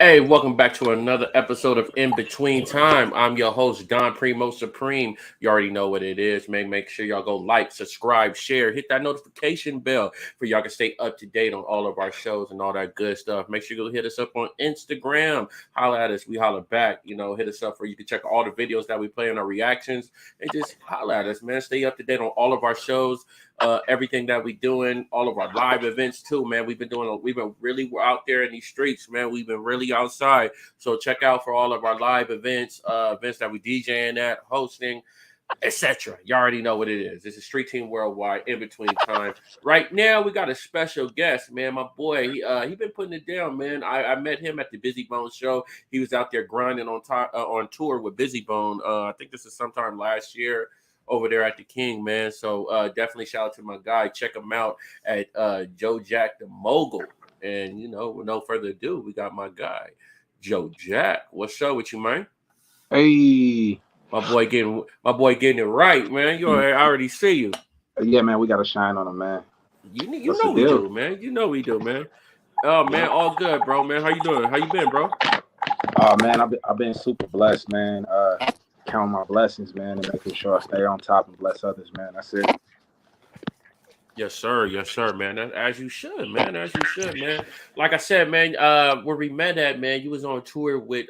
Hey, welcome back to another episode of In Between Time. I'm your host, Don Primo Supreme. You already know what it is, man. Make sure y'all go like, subscribe, share, hit that notification bell for y'all can stay up to date on all of our shows and all that good stuff. Make sure you go hit us up on Instagram. Holla at us. We holla back. Hit us up where you can check all the videos that we play and our reactions. And just holla at us, man. Stay up to date on all of our shows. Everything that we doing, all of our live events too, man. We've been really out there in these streets, man. We've been really outside. So check out for all of our live events, events that we DJing at, hosting, etc. You already know what it is. This is Street Team Worldwide, In Between Time. Right now, we got a special guest, man. My boy, he been putting it down, man. I met him at the Busy Bone show. He was out there grinding on tour with Busy Bone. I think this is sometime last year over there at the King, man. So definitely shout out to my guy. Check him out at Joe Jacc the Mogul. And with no further ado, we got my guy, Joe Jacc. What's up with you, man? Hey, My boy getting it right, man. I already see you. yeah, man, we got to shine on him, man. You What's the know we deal? do, man. You know we do, man. Oh man, Yeah. all good, bro, man. How you doing? How you been, bro? Oh man, I've been super blessed, man. Counting my blessings, man, and making sure I stay on top and bless others, man. That's it. Yes, sir, man. As you should, man. As you should, man. Like I said, man, where we met at, man, you was on tour with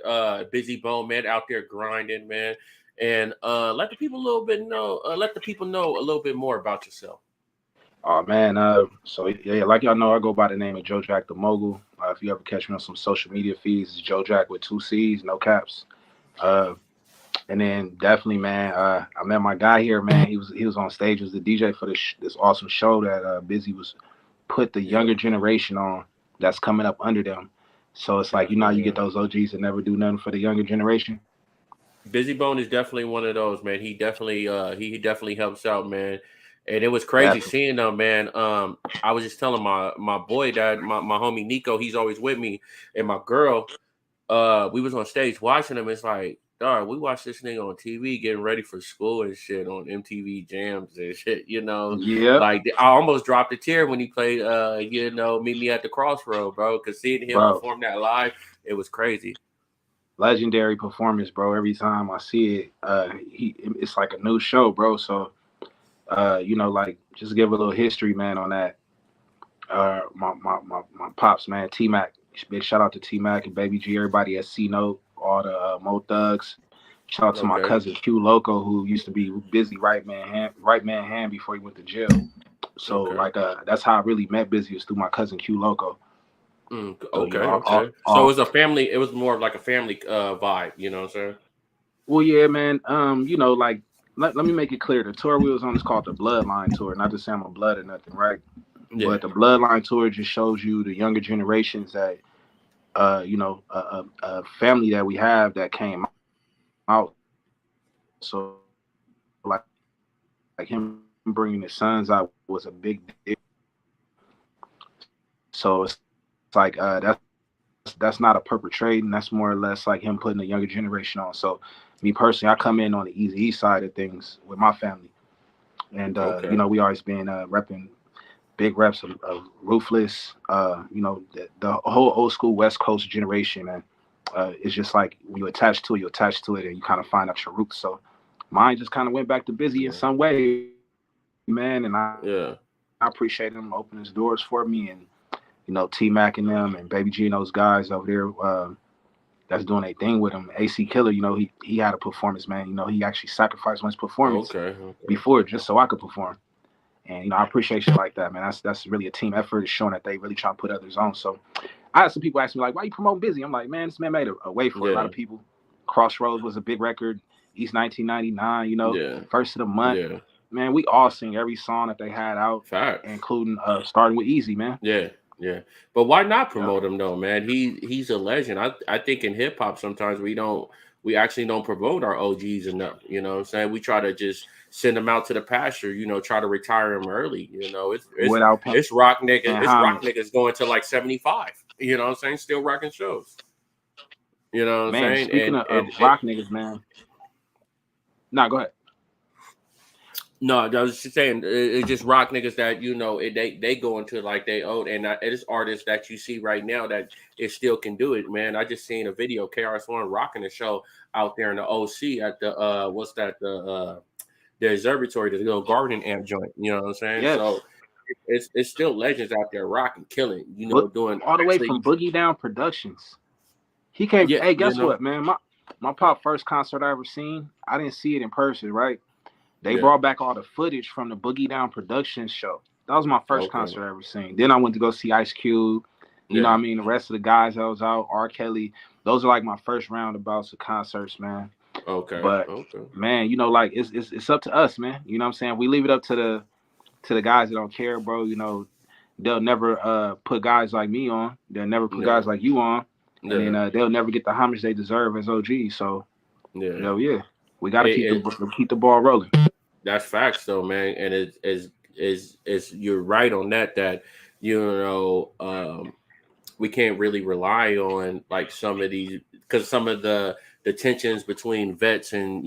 Busy Bone, man, out there grinding, man. And let the people know a little bit more about yourself. Oh man, so yeah, like y'all know, I go by the name of Joe Jacc the Mogul. If you ever catch me on some social media feeds, it's Joe Jacc with two C's, no caps. Uh, and then definitely, man, I met my guy here, man. He was on stage as the DJ for this awesome show that Busy was put the Yeah, younger generation on that's coming up under them. So it's like, how definitely, you get man. those OGs that never do nothing for the younger generation. Busy Bone is definitely one of those, man. He definitely helps out, man. And it was crazy Definitely. seeing them, man. I was just telling my boy that my homie Nico, he's always with me, and my girl, we was on stage watching him. It's like, dog, we watched this nigga on TV getting ready for school and shit on MTV Jams and shit. Yep, Like I almost dropped a tear when he played, Meet Me at the Crossroad, bro. Because seeing him bro. perform that live, it was crazy. Legendary performance, bro. Every time I see it, it's like a new show, bro. So, like just give a little history, man, on that. My pops, man, T Mac. Big shout out to T Mac and Baby G, everybody at C Note, all the Mo Thugs. Shout out to my Okay, cousin Q Loco, who used to be Busy right man hand before he went to jail. So okay. like that's how I really met Busy was through my cousin Q Loco. So Okay. So it was a family. It was more of like a family vibe. You know what I'm saying? well yeah man, like let me make it clear. The tour we was on is called the Bloodline Tour. Not to say I'm a blood or nothing, right? Yeah. But the Bloodline Tour just shows you the younger generations that a family that we have that came out. So like him bringing his sons out was a big deal. So it's like that's not a perpetrating. That's more or less like him putting the younger generation on. So me personally, I come in on the Easy East side of things with my family, and Okay. we always been repping big reps of Ruthless. The whole old school West Coast generation, man. It's just like when you attach to it, and you kind of find out your roots. So mine just kind of went back to Busy in Yeah. some way, man, and I appreciate him opening his doors for me, and T Mac and them, and Baby G and those guys over there. That's doing a thing with him. AC Killer, he had a performance, man. He actually sacrificed on his performance Okay. before Okay. just so I could perform. And I appreciate shit like that, man. That's really a team effort. It's showing that they really try to put others on. So I had some people ask me like, "Why you promoting Busy?" I'm like, "Man, this man made a way for a lot Yeah. of people. Crossroads was a big record. East 1999, Yeah. first of the month. Yeah. Man, we all sing every song that they had out, Facts. including starting with Easy, man. Yeah. Yeah. But why not Yeah, promote him though, man? He's a legend. I think in hip hop sometimes we actually don't promote our OGs enough. You know what I'm saying? We try to just send them out to the pasture, try to retire them early. without paying It's rock homage. niggas going to like 75. You know what I'm saying? Still rocking shows. You know what I'm Man, saying? speaking And of rock niggas, man. Nah, go ahead. No, I was just saying it's just rock niggas that they go into like they own, and it's artists that you see right now that it still can do it, man. I just seen a video KRS-One rocking the show out there in the OC at the what's that the observatory, the little garden amp joint. You know what I'm saying? Yes, So it's still legends out there rocking, killing. but Doing all the way actually, from Boogie Down Productions. He came. yeah, Hey, guess what, man? My pop first concert I ever seen. I didn't see it in person, right? They yeah, brought back all the footage from the Boogie Down Productions show. That was my first okay, concert I ever seen. Then I went to go see Ice Cube. You know what yeah, I mean? The rest of the guys that was out, R. Kelly. Those are like my first roundabouts of concerts, man. okay, But okay, man, like it's up to us, man. You know what I'm saying? We leave it up to the guys that don't care, bro. They'll never put guys like me on. They'll never put yeah, guys like you on. And then yeah, they'll never get the homage they deserve as OG. So, yeah. yeah, we got to It, keep the ball rolling. That's facts though, man. And it's you're right on that. That you know, we can't really rely on like some of these because some of the tensions between vets and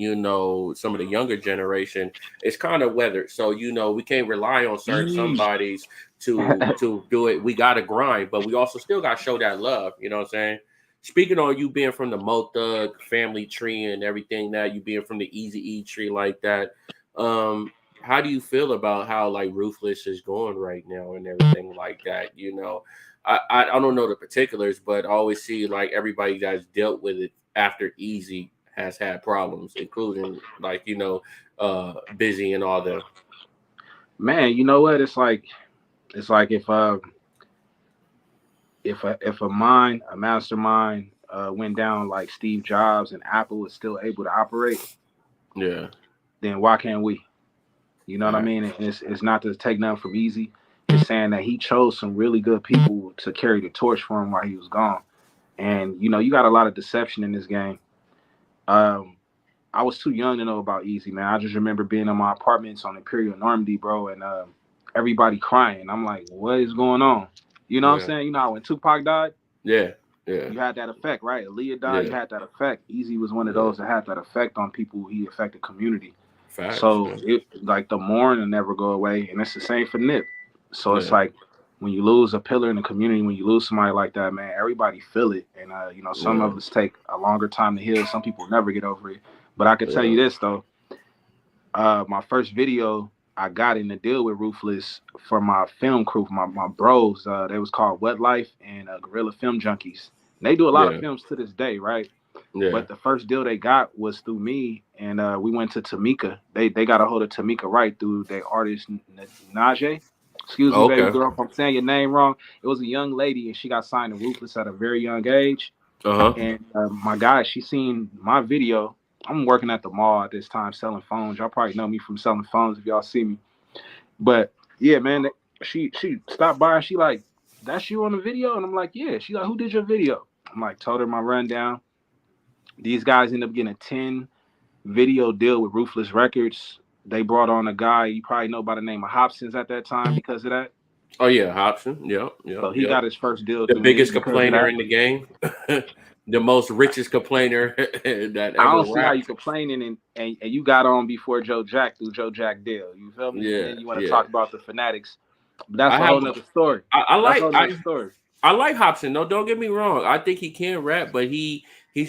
some of the younger generation is kind of weathered. So we can't rely on certain Yeesh. somebodies to do it. We got to grind, but we also still got to show that love. You know what I'm saying? Speaking on you being from the Mo Thug family tree and everything that you being from the Easy E tree like that, how do you feel about how like Ruthless is going right now and everything like that? I don't know the particulars, but I always see like everybody that's dealt with it after Easy has had problems, including like Busy and all them. Man, you know what? It's like if a mastermind went down like Steve Jobs and Apple is still able to operate, Yeah, then why can't we? You know what I right. mean? And it's not to take nothing from Easy. It's saying that he chose some really good people to carry the torch for him while he was gone. And you got a lot of deception in this game. Um, I was too young to know about Easy, man. I just remember being in my apartments on Imperial Normandy, bro, and everybody crying. I'm like, what is going on? You know what I'm Yeah, saying? You know how when Tupac died, yeah, yeah, you had that effect, right? Aaliyah died, you yeah, had that effect. Easy was one of yeah. those that had that effect on people. He affected community. Facts. So Yeah, it like the mourn will never go away, and it's the same for Nip. So it's yeah, like when you lose a pillar in the community, when you lose somebody like that, man, everybody feel it. And some yeah, of us take a longer time to heal. Some people never get over it. But I can tell yeah, you this though, my first video I got in the deal with Ruthless for my film crew, my bros. They was called Wet Life and Gorilla Film Junkies. And they do a lot of yeah, films to this day, right? yeah. But the first deal they got was through me, and we went to Tamika. They got a hold of Tamika Wright through their artist Najee. Excuse me, baby Okay. girl, if I'm saying your name wrong. It was a young lady, and she got signed to Ruthless at a very young age. Uh huh. And my guy, she seen my video. I'm working at the mall at this time selling phones. Y'all probably know me from selling phones if y'all see me. But yeah, man, she stopped by and she like, that's you on the video? And I'm like, yeah. She like, who did your video? I'm like, told her my rundown. These guys end up getting a 10 video deal with Ruthless Records. They brought on a guy you probably know by the name of Hobsons at that time because of that. Oh yeah, Hobson. Yep, yep, So he yep. got his first deal The through me biggest because of complainer that. in the game, the most richest complainer that I ever don't see how you rapped. complaining and you got on before Joe Jacc through Joe Jacc deal. You feel me? And Yeah, then you want to yeah. talk about the fanatics. But that's I a have. whole nother story. I That's a like. whole nother story. I like Hobson. No, don't get me wrong. I think he can rap, but he's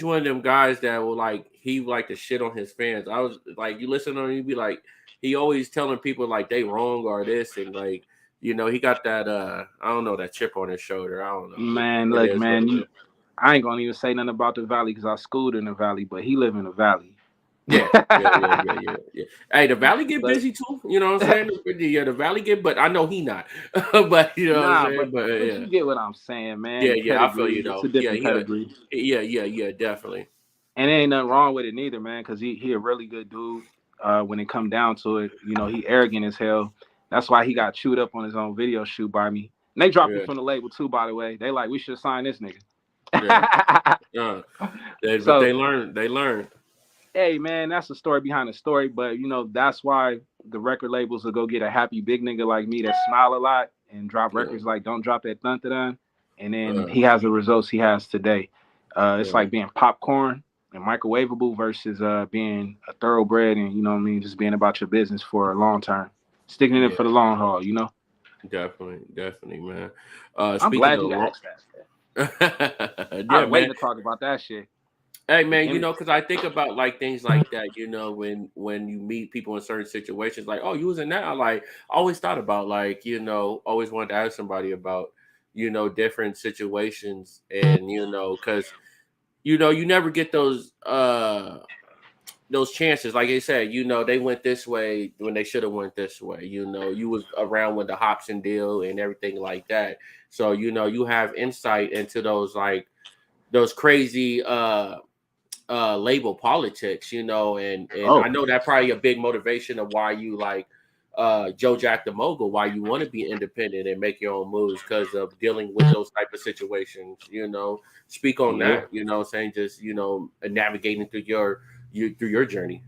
one of them guys that will like to shit on his fans. I was like, you listen to him, you be like, he always telling people like they wrong or this and like he got that I don't know that chip on his shoulder. I don't know. Man, It look, is what man, it is. I ain't gonna even say nothing about the valley because I schooled in the valley, but he live in the valley. Yeah, yeah. Hey, the Valley get But busy too. You know what I'm saying? Yeah, the Valley get, but I know he not. But you know what I'm nah, saying? But but yeah, you get what I'm saying, man. yeah, The yeah. I feel you pedigree, it's a though. Yeah, different pedigree. yeah, definitely. And there ain't nothing wrong with it neither, man, because he a really good dude. When it come down to it, he arrogant as hell. That's why he got chewed up on his own video shoot by me. And they dropped him Yeah, from the label too, by the way. They like, we should sign this nigga. yeah. But So, they learn. hey, man, that's the story behind the story. But that's why the record labels will go get a happy big nigga like me that smile a lot and drop Yeah, records like Don't Drop That Dun. And then uh, he has the results he has today. It's yeah, like being popcorn. and microwavable versus being a thoroughbred and you know what I mean, just being about your business for a long term, sticking in it Yeah, for the long haul. You know, definitely, man. I'm Speaking glad of you long, asked that. I yeah, was man. waiting to talk about that shit. Hey The man, image. because I think about like things like that, when you meet people in certain situations, like, oh, you was in that. I always thought about like, always wanted to ask somebody about, different situations, and because you never get those chances. Like I said, they went this way when they should have went this way. You was around with the Hobson deal and everything like that. So, you have insight into those like those crazy label politics, and I Oh, know that probably a big motivation of why you like Joe Jacc the mogul, why you want to be independent and make your own moves because of dealing with those type of situations. Speak on yeah. that. What I'm saying, just navigating through your journey.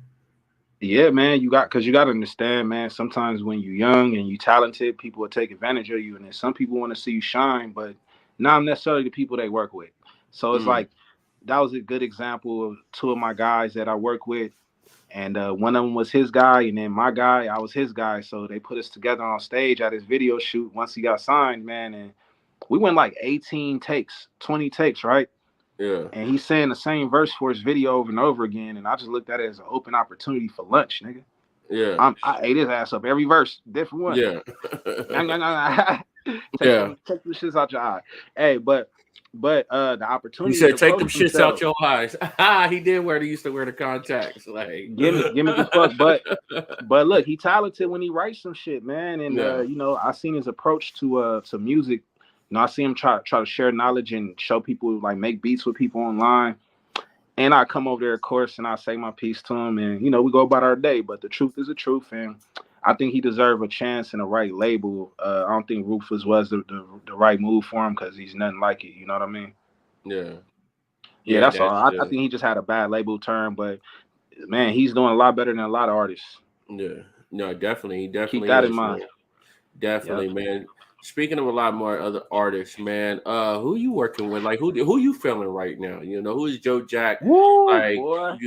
Yeah, man, because you got to understand, man. Sometimes when you're young and you talented, people will take advantage of you, and then some people want to see you shine, but not necessarily the people they work with. So it's Mm, like that was a good example of two of my guys that I work with, and one of them was his guy, and then my guy, I was his guy. So they put us together on stage at his video shoot once he got signed, man, and we went like 18 takes, 20 takes, right? yeah, And he's saying the same verse for his video over and over again, and I just looked at it as an open opportunity for lunch, nigga. yeah, I ate his ass up every verse, different one. yeah, Nah, nah, nah, nah. yeah. Take them shits out your eye. Hey, but the You opportunities said take them approach shits out themselves. your eyes. He did wear. He used to wear the contacts. Like, Give me the fuck. But look, he talented when he writes some shit, man. And yeah, I seen his approach to music. I see him try to share knowledge and show people, like, make beats with people online. And I come over there, of course, and I say my piece to him, and we go about our day. But the truth is the truth, and I think he deserved a chance and a right label. I don't think Rufus was the right move for him because he's nothing like it. You know what I mean? yeah, Yeah, yeah. that's all. That's I think he just had a bad label term, but man, he's doing a lot better than a lot of artists. yeah. No, definitely, he Keep definitely that in is, mind. man. Yep. Definitely, man. Speaking of a lot more other artists, man, who you working with? Like, who you feeling right now? Who is Joe Jacc? Woo, Like, boy.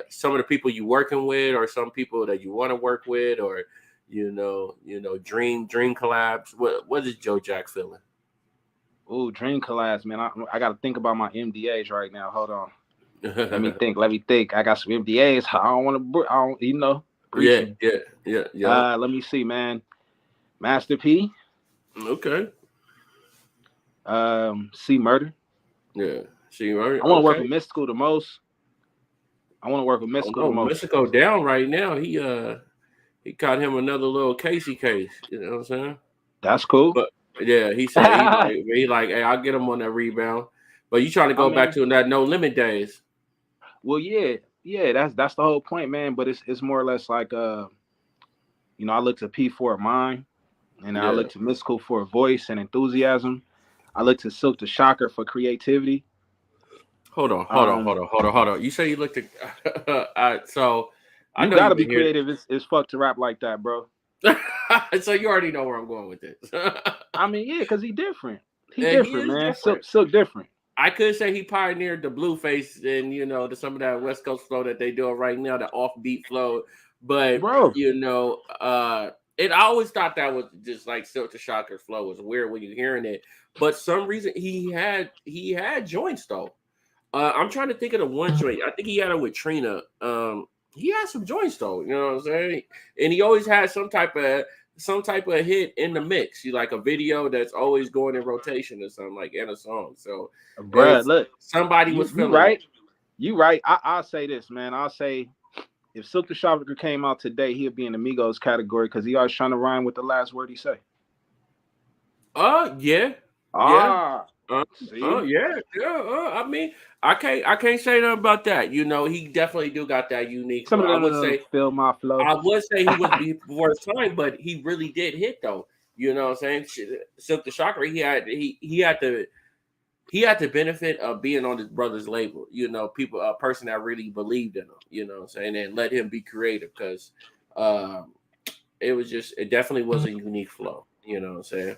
some of the people you working with, or some people that you want to work with, or dream collabs. What is Joe Jacc feeling? Ooh, dream collabs, man. I got to think about my MDAs right now. Hold on. Let me think. Let me think. I got some MDAs. I don't want to. I don't. Breach Yeah, them. yeah, yeah, yeah. Let me see, man. Master P. Okay. C Murder. Yeah. See, right? I want to work Okay. with Mystical the most. I want to work with Oh Mystical the no, most. Mexico down right now. He caught him another little Casey case. You know what I'm saying? That's cool. But yeah, he said he like, hey, I'll get him on that rebound. But you trying to I go back mean, to that no limit days? well, yeah, yeah. That's the whole point, man. But it's more or less like I look to P for a mind, and I Yeah. look to Mystical for a voice and enthusiasm. I look to Silk the Shocker for creativity. Hold on, hold on, Um, hold on, hold on, hold on. You say you looked at so I you know gotta you've be been here. creative. It's fuck to rap like that, bro. So you already know where I'm going with this. I mean, yeah, cause he different. He And he different, is man. different. Silk different, I could say he pioneered the blue face and some of that West Coast flow that they doing right now, the offbeat flow. But bro. I always thought that was just like Silk the Shocker's flow. It was weird when you're hearing it, but some reason he had joints though. I'm trying to think of the one joint. I think he had it with Trina. He had some joints though. You know what I'm saying? And he always had some type of hit in the mix. You like a video that's always going in rotation or something like in a song. So Bruh, if look, somebody you was you feeling it, right. You right. I'll say this, man. I'll say if Silk the Shocker came out today, he'd be in the Migos category because he always trying to rhyme with the last word he say. yeah, yeah. Ah, Uh, see, yeah. I mean, I can't say nothing about that. He definitely do got that unique some flow. of I would them say feel my flow. I would say he was before his time, but he really did hit though. You know what I'm saying? Silk the Shocker, he had the benefit of being on his brother's label. A person that really believed in him. You know what I'm saying, and let him be creative because um, it definitely was a unique flow. You know what I'm saying?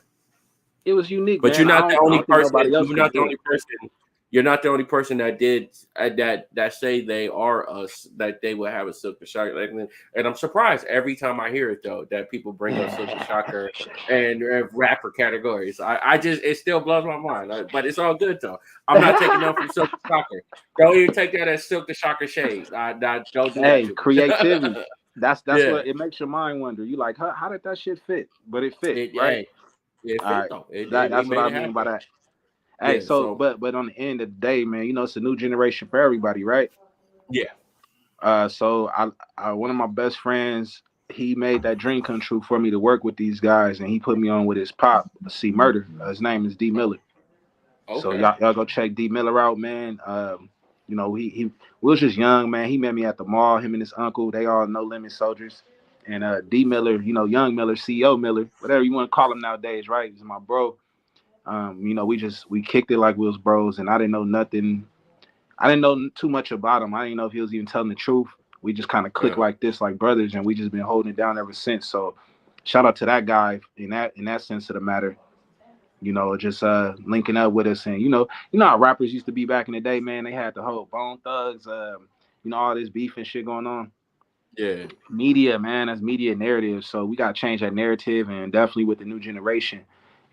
It was unique, But man. you're not the I only don't think person. nobody else You're could not the do only it. person. you're not the only person that did that say they are us, that they will have a Silk the Shocker. And I'm surprised every time I hear it though that people bring up Silk the Shocker and rapper categories. I just it still blows my mind. But it's all good though. I'm not taking none from Silk the Shocker. Don't even take that as Silk the Shocker shade. Don't do that Hey, to creativity. me. That's Yeah. what it makes your mind wonder. You like, how did that shit fit? But it fit, right? Hey, it All fit right. though. It That's what made I it mean by happen. that. Hey, Yeah. so So but on the end of the day, man, it's a new generation for everybody, right? yeah. So I one of my best friends, he made that dream come true for me to work with these guys, and he put me on with his pop, C Murder. His name is D Miller. So Okay. y'all go check D Miller out, man. He we was just young, man. He met me at the mall. Him and his uncle, they all No Limit soldiers. And D Miller, Young Miller, CEO Miller, whatever you want to call him nowadays, right? He's my bro. We kicked it like we was bros, and I didn't know nothing. I didn't know too much about him. I didn't know if he was even telling the truth. We just kind of clicked Uh, like this, like brothers, and we just been holding it down ever since. So, shout out to that guy in that sense of the matter. Just linking up with us, and how rappers used to be back in the day, man. They had the whole Bone Thugs, all this beef and shit going on. yeah. Media, man, that's media narrative. So we gotta change that narrative, and definitely with the new generation,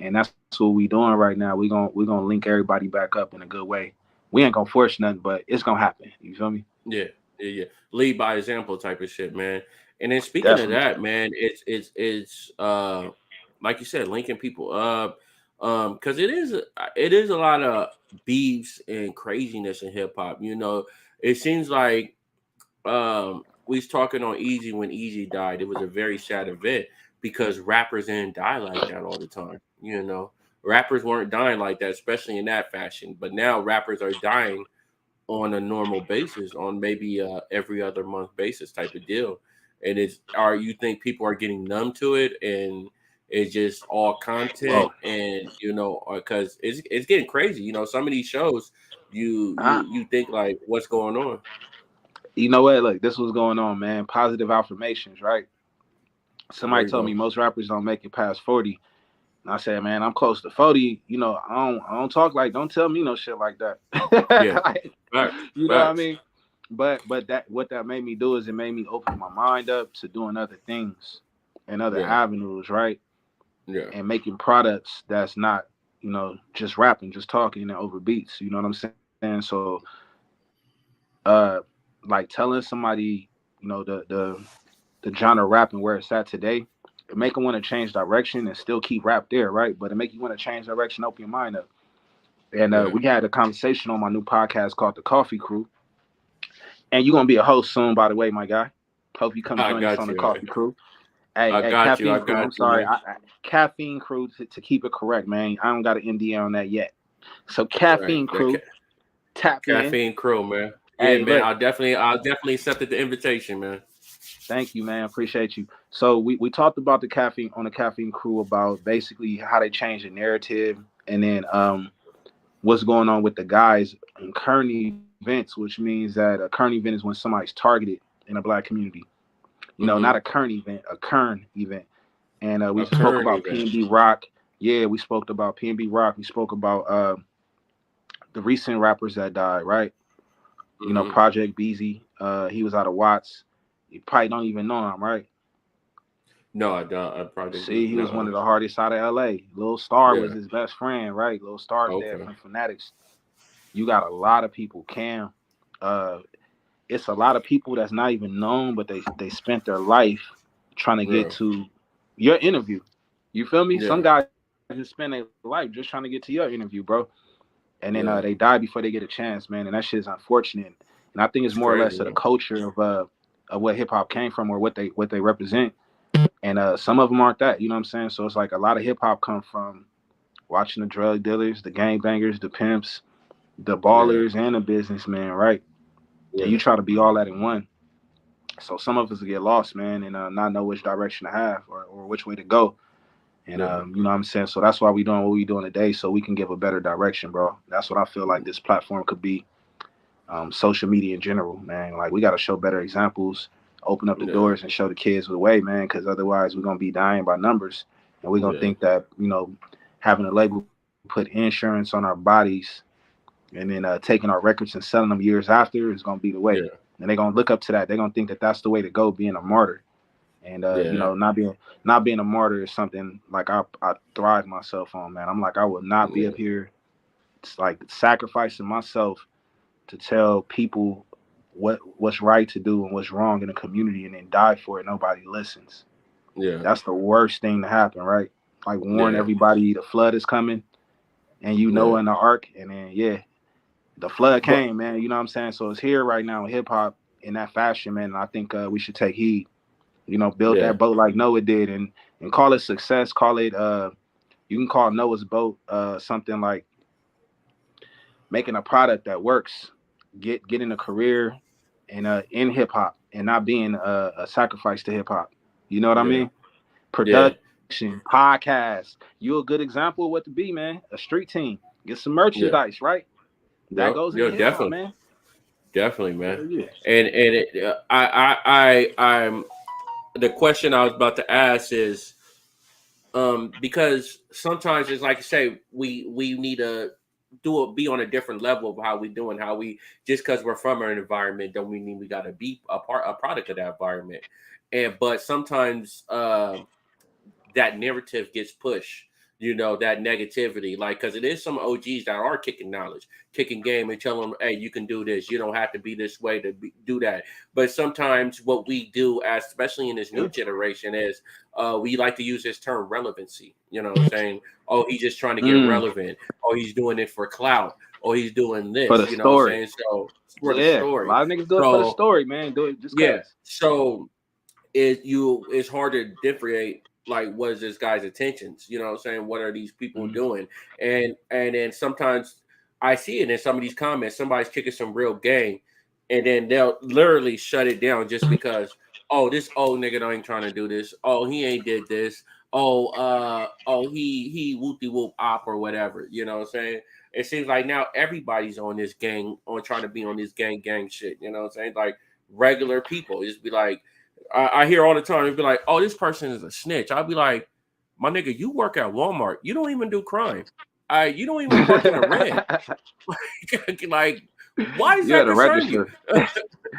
and that's what we doing right now. We gonna link everybody back up in a good way. We ain't gonna force nothing, but it's gonna happen. You feel me? Yeah, yeah. Lead by example type of shit, man. And then speaking of Definitely. that, man, it's like you said, linking people up. Because it is a lot of beefs and craziness in hip hop. It seems like we was talking on Easy when Easy died. It was a very sad event because rappers didn't die like that all the time. Rappers weren't dying like that, especially in that fashion. But now rappers are dying on a normal basis, on maybe every other month basis type of deal. And you think people are getting numb to it, and it's just all content, Well, and because it's getting crazy. Some of these shows, you I, you you think like, what's going on? you know what? Look, this was going on, man. Positive affirmations, right? There Somebody you told me go. most rappers don't make it past 40. And I said, man, I'm close to 40. I don't talk like, don't tell me no shit like that. Yeah, Like, facts, you know what I facts. mean? But that what that made me do is it made me open my mind up to doing other things and other Yeah, avenues, right? yeah, And making products that's not, just rapping, just talking and over beats. You know what I'm saying? So uh like telling somebody, the genre of rap and where it's at today, it make them want to change direction and still keep rap there, right? But it make you want to change direction, open your mind up. And yeah. we had a conversation on my new podcast called The Coffee Crew. And you're gonna be a host soon, by the way, my guy. Hope you come I join us on got the you. Coffee Crew. Hey, I hey, got you. Caffeine I Crew. got I'm you, sorry, man. Caffeine Crew to keep it correct, man. I don't got an NDA on that yet. So Right. Caffeine The Crew, tap in. caffeine crew, man. Yeah, Hey, man. look, I'll definitely accepted the invitation, man. thank you, man. Appreciate you. So we talked about the caffeine on the Caffeine Crew about basically how they change the narrative, and then what's going on with the guys in current events, which means that a current event is when somebody's targeted in a black community. Not a Mm-hmm. current event, a current event. And we A spoke current about event. PNB Rock. Yeah, we spoke about PNB Rock. We spoke about the recent rappers that died, right? Mm-hmm. Project Beezy. He was out of Watts. You probably don't even know him, right? No, I don't. I probably See, he was one no. of the hardest out of LA. Lil Star was Yeah. his best friend, right? Lil Star's dead Okay. from Fanatics. You got a lot of people, Cam. Uh, it's a lot of people that's not even known, but they spent their life trying to get Real. to your interview. You feel me? Some Yeah. guys just spend their life just trying to get to your interview, bro. And then they Yeah. die before they get a chance, man. And that shit is unfortunate. And I think it's It's more or less crazy, of the man. culture of what hip hop came from or what they represent. And some of them aren't that. You know what I'm saying? So it's like a lot of hip hop come from watching the drug dealers, the gang bangers, the pimps, the Yeah. ballers, and the businessmen, right? And you Yeah. try to be all that in one. So some of us get lost, man, and not know which direction to have or which way to go. And Yeah. you know what I'm saying? So that's why we doing what we doing today, so we can give a better direction, bro. That's what I feel like this platform could be. Social media in general, man. Like we got to show better examples, open up the Yeah. doors, and show the kids the way, man. Because otherwise, we're gonna be dying by numbers, and we're gonna Yeah. think that having a label put insurance on our bodies and then taking our records and selling them years after is gonna be the way. Yeah. And they're gonna look up to that. They're gonna think that that's the way to go, being a martyr. And Yeah. not being a martyr is something like I thrive myself on, man. I'm like, I will not be Yeah. up here. It's like sacrificing myself to tell people what's right to do and what's wrong in the community, and then die for it. Nobody listens. Yeah. That's the worst thing to happen, right? Like warn Yeah. everybody the flood is coming, and Yeah. in the ark, and then the flood But came, man. You know what I'm saying? So it's here right now in hip hop in that fashion, man. And I think we should take heed. Build yeah. that boat like Noah did, and call it success. Call it you can call Noah's boat something like making a product that works, getting a career in hip hop, and not being a sacrifice to hip hop. You know what I Yeah. mean? Yeah. Production, podcast. You a good example of what to be, man. A street team. Get some Yeah. merchandise, right? That Yep. goes Yeah. into hip hop, Definitely. man. Definitely, man. Hell yeah. And it, I'm the question I was about to ask is because sometimes it's like you say we need to be on a different level of how we doing how we just because we're from an environment don't mean we got to be a product of that environment, and but sometimes that narrative gets pushed, that negativity, like, because it is some OGs that are kicking knowledge, kicking game, and tell them, hey, you can do this. You don't have to be this way to do that. But sometimes what we do, as especially in this new generation, is we like to use this term relevancy. You know what I'm saying? Oh, he's just trying to get Mm, relevant. Oh, he's doing it for clout. Oh, he's doing for the this. You know what I'm story. saying? So for the Yeah, a story. lot of niggas do it for the So story, man. Do it just yeah. cause. So it's hard to differentiate, like, what is this guy's intentions, you know what I'm saying, what are these people Mm-hmm. doing, and then sometimes I see it in some of these comments, somebody's kicking some real game, and then they'll literally shut it down just because, oh, this old nigga ain't trying to do this, oh, he ain't did this, oh, he whoopty whoop op or whatever, you know what I'm saying. It seems like now everybody's on this gang, on trying to be on this gang shit, you know what I'm saying, like regular people just be like, I hear all the time, it'd be like, oh, this person is a snitch. I'll be like, my nigga, you work at Walmart. You don't even do crime. You don't even park in a red. Like, why does You that at a concern you? register.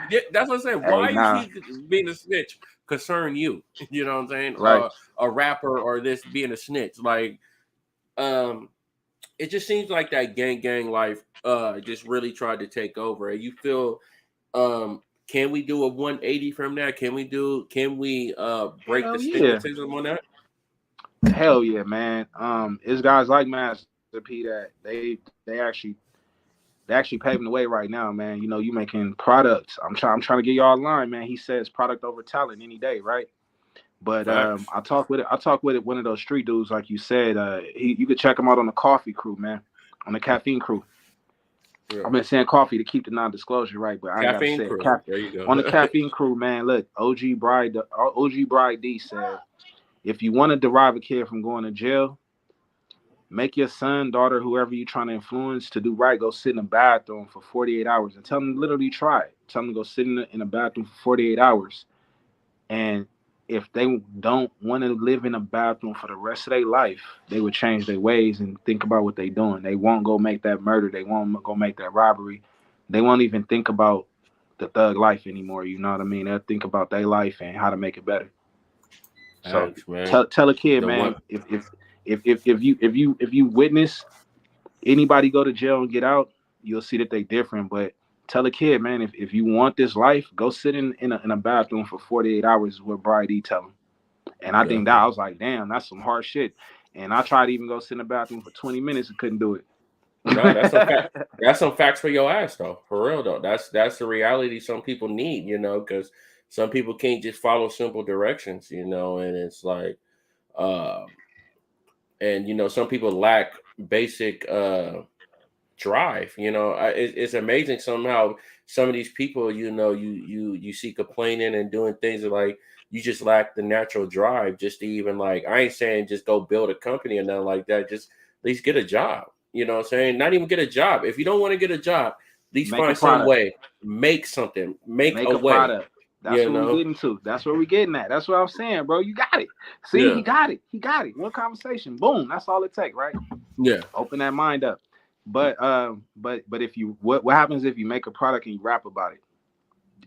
Yeah, that's what I'm saying. Hey, Why is nah, he being a snitch concern you? You know what I'm saying? right. A rapper or this being a snitch. Like, um, it just seems like that gang life just really tried to take over. And you feel can we do a 180 from that? Can we break the Hell yeah. stigmatism on that? Hell yeah, man. It's guys like Master P that they actually paving the way right now, man. You making products. I'm trying to get y'all online, man. He says product over talent any day, right? But Facts. I talk with one of those street dudes, like you said. You could check him out on the coffee crew, man, on the caffeine crew. Yeah. I've been saying coffee to keep the non-disclosure right, but I ain't gotta Caffeine say it. crew. There you On the go. caffeine crew, man. Look, OG Bride D said, if you want to derive a kid from going to jail, make your son, daughter, whoever you're trying to influence to do right, go sit in a bathroom for 48 hours and tell them to literally try it. Tell them to go sit in a bathroom for 48 hours. And if they don't want to live in a bathroom for the rest of their life, they would change their ways and think about what they're doing. They won't go make that murder. They won't go make that robbery. They won't even think about the thug life anymore. You know what I mean? They'll think about their life and how to make it better. So Thanks, man. tell a kid, The one. man, if you witness anybody go to jail and get out, you'll see that they different. But tell a kid, man, if you want this life, go sit in a bathroom for 48 hours is what Bride E tell him. And I Yeah. think that I was like, damn, that's some hard shit. And I tried to even go sit in the bathroom for 20 minutes and couldn't do it. No, that's some fact. That's some facts for your ass, though. For real, though. That's the reality some people need, because some people can't just follow simple directions, and it's like, uh, and some people lack basic drive. It's amazing somehow some of these people, you see complaining and doing things that, like, you just lack the natural drive just to even, like, I ain't saying just go build a company or nothing like that, just at least get a job, you know what I'm saying, not even get a job. If you don't want to get a job, at least Make a find some product. way, make something, make Make a a way, product. That's you what we know. getting to. That's what we getting at. That's what I'm saying, bro. You got it. See, Yeah. he got it. He got it. One conversation. Boom. That's all it takes, right? Yeah. Open that mind up. but if you what happens if you make a product and you rap about it,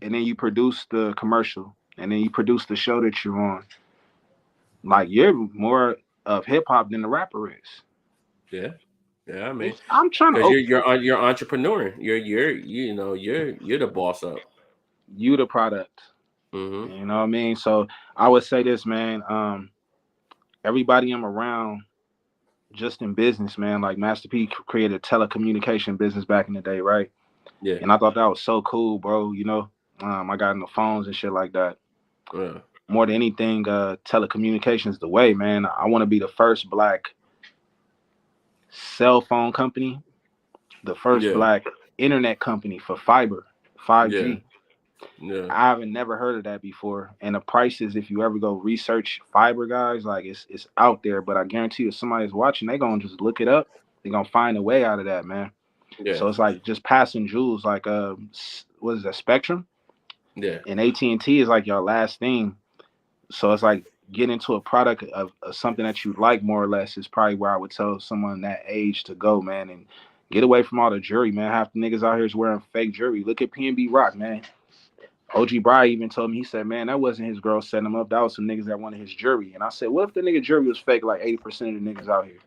and then you produce the commercial, and then you produce the show that you're on, like you're more of hip hop than the rapper is. Yeah, yeah. I mean, I'm trying to because open you're entrepreneur. You're the boss up. you the product. Mm-hmm. You know what I mean? So I would say this, man. Everybody I'm around, just in business, man. Like Master P created a telecommunication business back in the day, right? Yeah. And I thought that was so cool, bro. You know, I got into phones and shit like that. Yeah. More than anything, telecommunications the way, man. I want to be the first black cell phone company, the first Yeah. black internet company for fiber, Yeah. 5G. Yeah. I haven't never heard of that before. And the prices, if you ever go research fiber, guys, like it's out there. But I guarantee you, if somebody's watching, they gonna just look it up. They gonna find a way out of that, man. Yeah. So it's like just passing jewels, like what is that, Spectrum? Yeah. And AT&T is like your last thing. So it's like get into a product of something that you like more or less is probably where I would tell someone that age to go, man, and get away from all the jewelry, man. Half the niggas out here is wearing fake jewelry. Look at PNB Rock, man. OG Bry even told me, he said, man, that wasn't his girl setting him up. That was some niggas that wanted his jury. And I said, what if the nigga jury was fake like 80% of the niggas out here?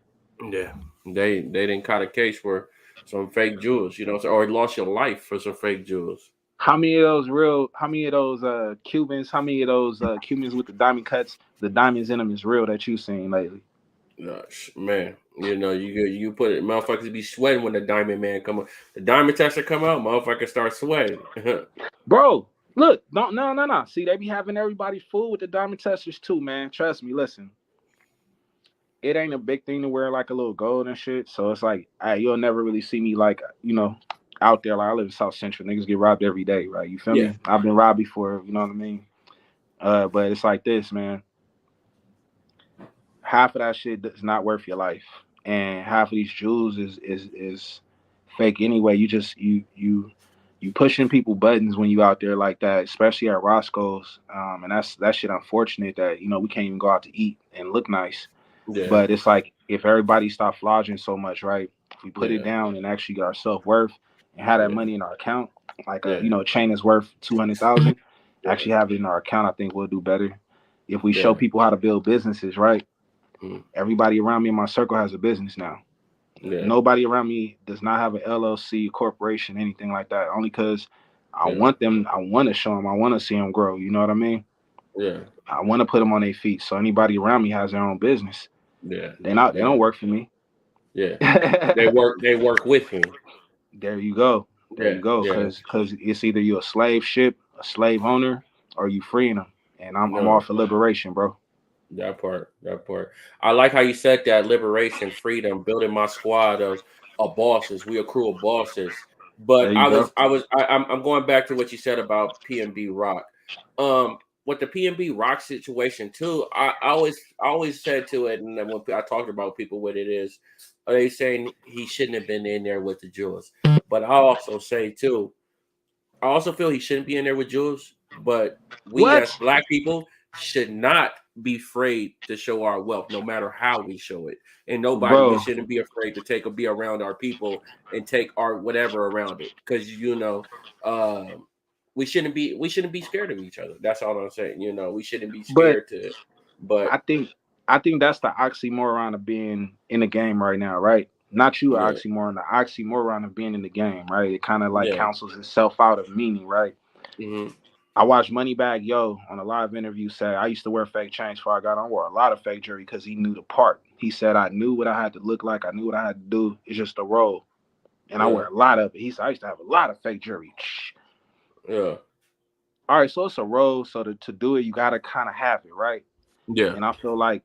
Yeah. They didn't caught a case for some fake jewels, or lost your life for some fake jewels. How many of those Cubans, how many of those Cubans with the diamond cuts, the diamonds in them is real that you seen lately? Man, you put it, motherfuckers be sweating when the diamond man come up. The diamond tester come out, motherfuckers start sweating. Bro, look, don't no. See, they be having everybody fooled with the diamond testers too, man. Trust me, listen. It ain't a big thing to wear like a little gold and shit. So it's like, you'll never really see me like, out there. Like I live in South Central. Niggas get robbed every day, right? You feel Yeah, me? I've been robbed before, you know what I mean? But it's like this, man. Half of that shit is not worth your life. And half of these jewels is fake anyway. You pushing people buttons when you out there like that, especially at Roscoe's. And that shit unfortunate that, we can't even go out to eat and look nice. yeah, But it's like if everybody stop flogging so much, right? If we put it yeah, down and actually get our self worth and have that yeah, money in our account, like yeah, a chain is worth 200,000, yeah, actually have it in our account, I think we'll do better. If we show yeah, people how to build businesses, right? mm, Everybody around me in my circle has a business now. yeah, Nobody around me does not have an LLC, corporation, anything like that. Only because I yeah, want them. I want to show them. I want to see them grow. You know what I mean? yeah, I want to put them on their feet. So anybody around me has their own business. yeah, They not. They yeah, don't work for me. yeah. They work with me. There you go. There Yeah, you go. yeah. Cause it's either you a slave ship, a slave owner, or you freeing them. And I'm all No, for liberation, bro. that part. I like how you said that: liberation, freedom, building my squad of bosses. We a crew of bosses. But There you go. I'm going back to what you said about PNB Rock. With the PNB Rock situation too, I always said to it, and then when I talked about people, what it is, are they saying he shouldn't have been in there with the Jewels? But I also say too, I also feel he shouldn't be in there with Jules, but we as What, black people should not be afraid to show our wealth, no matter how we show it. And we bro? shouldn't be afraid to be around our people and take our whatever around it, because we shouldn't be scared of each other. That's all I'm saying. We shouldn't be But scared to, but I think I think that's the oxymoron of being in the game right now, right? Not you, yeah, oxymoron. The oxymoron of being in the game, right? It kind of like yeah, cancels itself out of meaning, right? hmm I watched Moneybag Yo on a live interview say I used to wear fake chains before I got on. I wore a lot of fake jewelry because he knew the part. He said I knew what I had to look like. I knew what I had to do. It's just a role, and I yeah, wear a lot of it. He said I used to have a lot of fake jewelry. yeah, All right, so it's a role. So to do it, you gotta kind of have it, right? yeah, And I feel like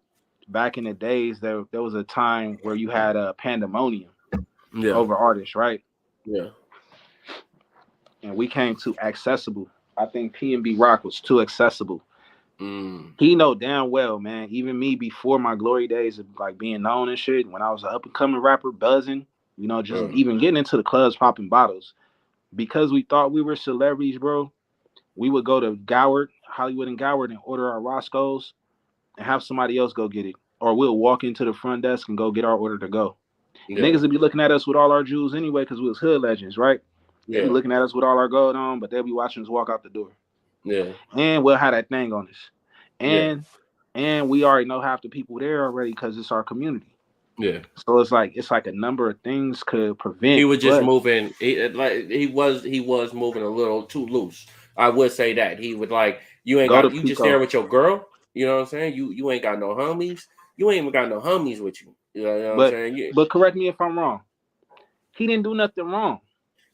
back in the days, there was a time where you had a pandemonium yeah, over artists, right? yeah, And we came too accessible. I think PNB Rock was too accessible. mm, He know damn well, man. Even me before my glory days of like being known and shit, when I was an up and coming rapper, buzzing, just uh, even getting into the clubs, popping bottles, because we thought we were celebrities, bro. We would go to Hollywood and Gower, and order our Roscoe's and have somebody else go get it, or we'll walk into the front desk and go get our order to go. Niggas would be looking at us with all our jewels anyway because we was hood legends, right? They be looking at us with all our gold on, but they'll be watching us walk out the door. Yeah. And we'll have that thing on us. Yeah. And we already know half the people there already because it's our community. Yeah. So it's like a number of things could He prevent, was just but moving. He was moving a little too loose. I would say that he would like go to you just there Pico. with your girl. You know what I'm saying? You ain't got no homies. You ain't even got no homies with you. You know what I'm But saying? but correct me if I'm wrong. He didn't do nothing wrong.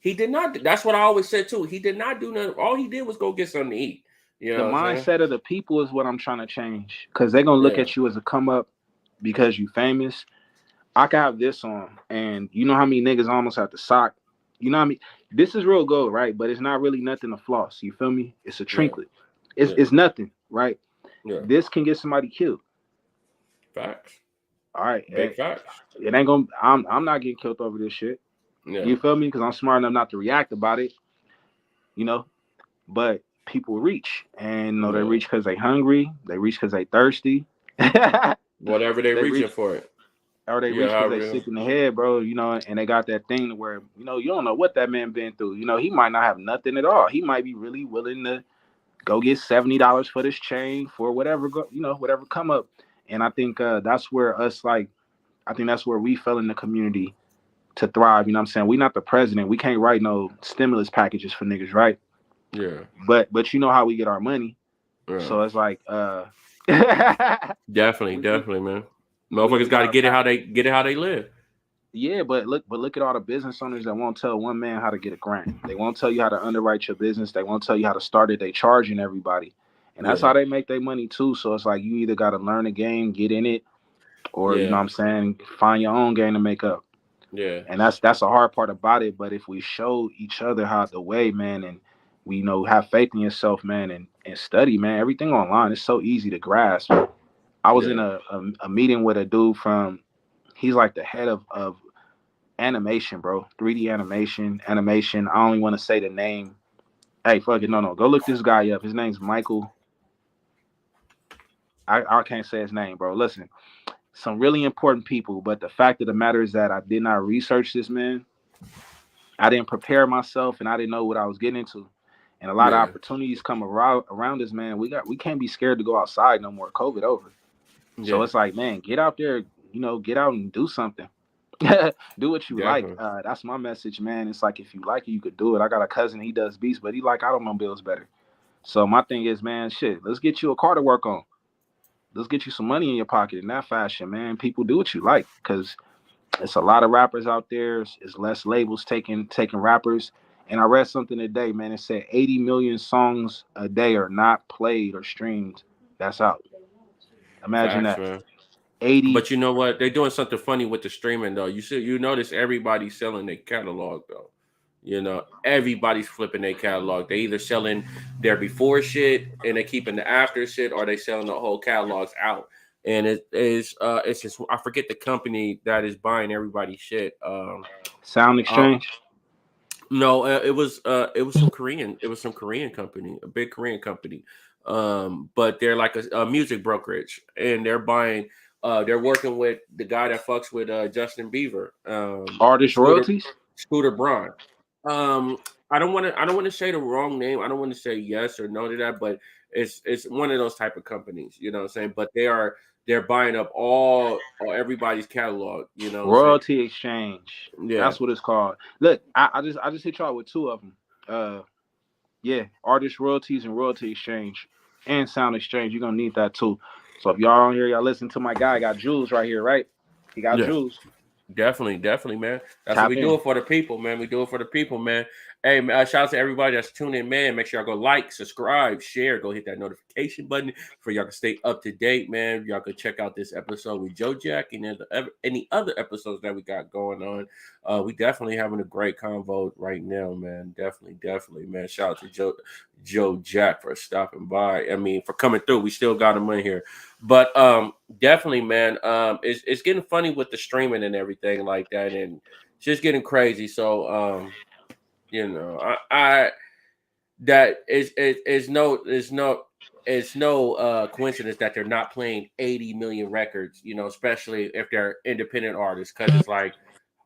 He did not. That's what I always said too. He did not do nothing. All he did was go get something to eat. You The know what I'm saying? mindset of the people is what I'm trying to change. Because they're gonna look Yeah. at you as a come up because you famous. I can have this on, and you know how many niggas almost have to sock. You know what I mean? This is real gold, right? But it's not really nothing to floss. You feel me? It's a Yeah. trinket. Yeah. It's nothing, right? Yeah. This can get somebody killed. Facts. All right, Big facts. it ain't gonna. I'm not getting killed over this shit. Yeah. You feel me? Because I'm smart enough not to react about it. You know, but people reach, and you know they Yeah. reach because they hungry. They reach because they thirsty. Whatever they They reaching reach for it. or they Yeah. reach because they However. sick in the head, bro. You know, and they got that thing to where you don't know what that man been through. You know, he might not have nothing at all. He might be really willing to go get $70 for this chain for whatever whatever come up. And I think that's where us like I think that's where we fell in the community to thrive. You know what I'm saying? We not the president. We can't write no stimulus packages for niggas, right? Yeah. But you know how we get our money. Yeah. So it's like Definitely. we Definitely, man. we Motherfuckers got to got get it a how they live. yeah, but look at all the business owners that won't tell one man how to get a grant. They won't tell you how to underwrite your business. They won't tell you how to start it. They charging everybody. And that's Yeah. how they make their money too. So it's like you either gotta learn the game, get in it, or you know Yeah. what I'm saying, find your own game to make up. Yeah. And that's a hard part about it. But if we show each other how the way, man, and we have faith in yourself, man, and study, man, everything online is so easy to grasp. I was in Yeah. a meeting with a dude from he's like the head of animation, bro. 3D animation. I only want to say the name. Hey, fuck it. No. Go look this guy up. His name's Michael. I can't say his name, bro. Listen, some really important people, but the fact of the matter is that I did not research this man. I didn't prepare myself and I didn't know what I was getting into. And a lot of Yeah. opportunities come around us, man. We can't be scared to go outside no more. COVID over. So Yeah. it's like, man, get out there, get out and do something. Do what you like. Definitely. That's my message, man. It's like if you like it, you could do it. I got a cousin, he does beats, but he like automobiles better. So my thing is, man, shit, let's get you a car to work on. Let's get you some money in your pocket in that fashion, man. People do what you like because it's a lot of rappers out there. It's less labels taking rappers. And I read something today, man. It said 80 million songs a day are not played or streamed. That's out. Imagine Facts, that. man. 80. But you know what? They're doing something funny with the streaming though. You notice everybody's selling their catalog though. You know, everybody's flipping their catalog. They either selling their before shit and they keeping the after shit, or they selling the whole catalogs out. And it's just I forget the company that is buying everybody's shit. Sound Uh, Exchange. no, it was some Korean company, a big Korean company. But they're like a music brokerage, and they're working with the guy that fucks with Justin Bieber, Artist Scooter royalties. Scooter Braun. Um, I don't want to say the wrong name. I don't want to say yes or no to that, but it's one of those type of companies. You know what I'm saying? But they're buying up all everybody's catalog. You know what I'm saying? Royalty exchange. Yeah, That's what it's called. Look, I just hit y'all with two of them. Yeah, artist royalties and royalty exchange and sound exchange. You're gonna need that too. So if y'all on here, y'all listen to my guy. I got Jules right here, right? He got yeah. Jules. Definitely, man. That's what Tap we do in. it for the people, man. We do it for the people, man. Hey, man, shout out to everybody that's tuning in, man. Make sure y'all go like, subscribe, share, go hit that notification button for y'all can stay up to date, man. Y'all can check out this episode with Joe Jacc and any other episodes that we got going on. We definitely having a great convo right now, man. Definitely, man. Shout out to Joe Jacc for stopping by. I mean, for coming through. We still got him in here, but definitely, man. It's getting funny with the streaming and everything like that, and it's just getting crazy. So, I that is no coincidence that they're not playing 80 million records. You know, especially if they're independent artists, because it's like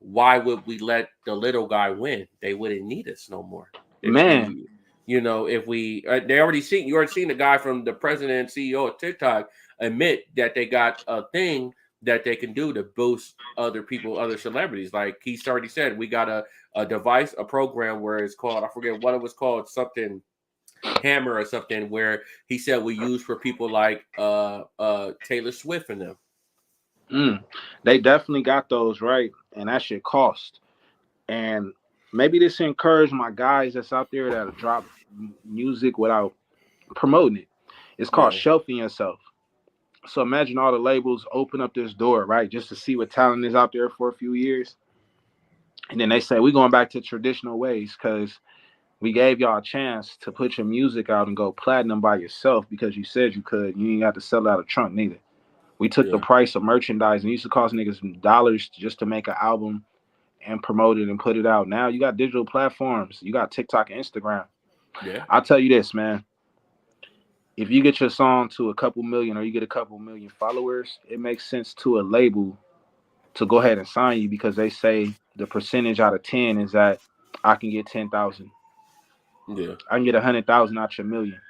why would we let the little guy win? They wouldn't need us no more. If Man, we, if we, you already seen the guy from the president and CEO of TikTok admit that they got a thing that they can do to boost other people, other celebrities. Like he's already said, we got a device, a program where it's called, I forget what it was called, something Hammer or something, where he said we use for people like Taylor Swift and them. they definitely got those, right, and that shit cost. And maybe this encourage my guys that's out there that drop music without promoting it. It's called Yeah, shelfing yourself. So imagine all the labels open up this door, right, just to see what talent is out there for a few years, and then they say we're going back to traditional ways because we gave y'all a chance to put your music out and go platinum by yourself because you said you could. You ain't got to sell out a trunk neither. We took the yeah, price of merchandise and it used to cost niggas dollars just to make an album and promote it and put it out. Now you got digital platforms. You got TikTok and Instagram. yeah, I'll tell you this, man. If you get your song to a couple million or you get a couple million followers, it makes sense to a label to go ahead and sign you because they say the percentage out of 10 is that I can get 10,000. yeah, I can get 100,000 out your million.